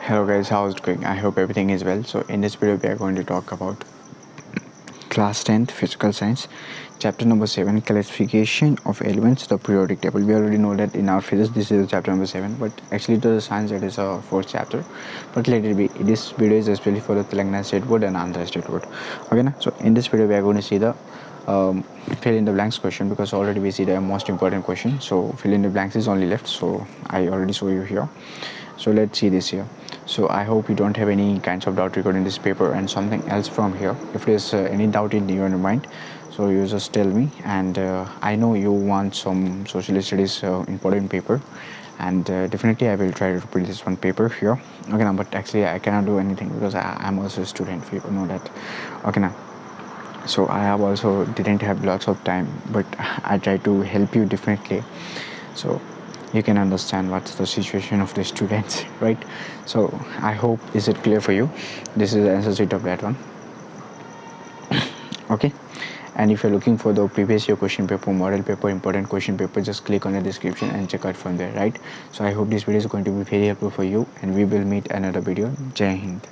Hello guys, how's it going? I hope everything is well. So in this video we are going to talk about class 10th physical science chapter number 7, classification of elements, the periodic table. We already know that in our physics this is chapter number 7, but actually to the science it is a fourth chapter, but let it be. This video is especially for the Telangana state board and Andhra state board. Okay na? So in this video we are going to see the fill in the blanks question, because already we see the most important question. So fill in the blanks is only left, so I already show you here. So let's see this here. So I hope you don't have any kinds of doubt regarding this paper and something else from here. If there's any doubt in your mind, so you just tell me. And I know you want some social studies important paper, and definitely I will try to prepare this one paper here. Okay now, but actually I cannot do anything because I'm also a student, if you know that. Okay now, so I have also didn't have lots of time, but I try to help you definitely, so you can understand what's the situation of the students, right? So I hope, is it clear for you? This is the answer sheet of that one. Okay, and if you're looking for the previous year question paper, model paper, important question paper, just click on the description and check out from there, right? So I hope this video is going to be very helpful for you, and we will meet another video. Jai Hind.